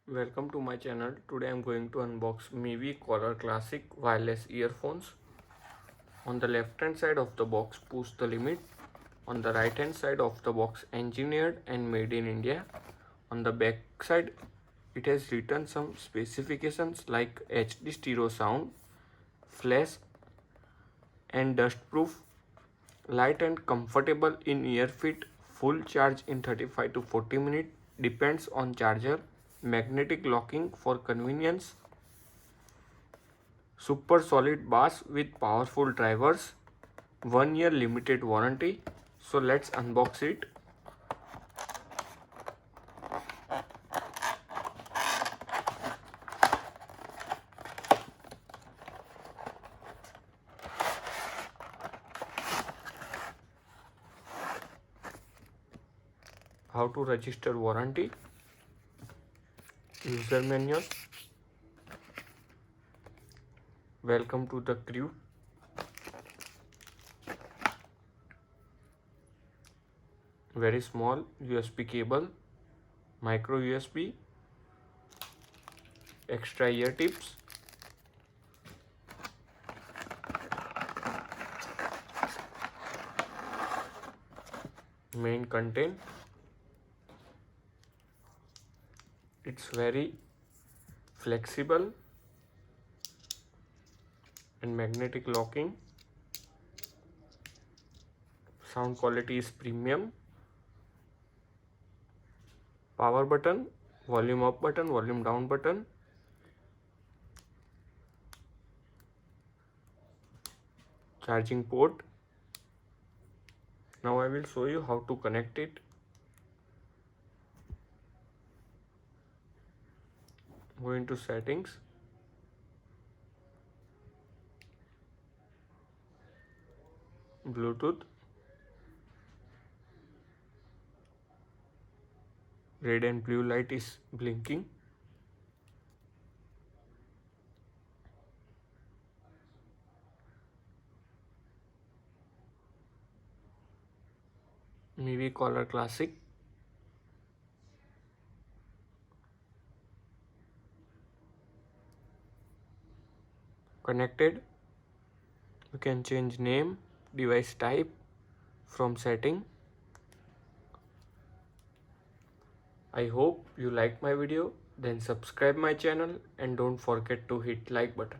Welcome to my channel. Today I am going to unbox Mivi Color Classic wireless earphones. On the left hand side of the box, push the limit. On the right hand side of the box, engineered and made in India. On the back side, it has written some specifications like HD stereo sound, flash and dust proof, light and comfortable in ear fit, full charge in 35 to 40 minutes, depends on charger, magnetic locking for convenience, super solid bass with powerful drivers, 1 year limited warranty. So let's unbox it. How to register warranty, user manual, welcome to the crew, very small USB cable, micro USB, extra ear tips, main content. It's very flexible and magnetic locking. Sound quality is premium. Power button, volume up button, volume down button. Charging port. Now I will show you how to connect it. Go into settings. Bluetooth. Red and blue light is blinking. Mivi Color Classic. Connected. You can change name, device type from setting. I hope you like my video, then subscribe my channel and don't forget to hit like button.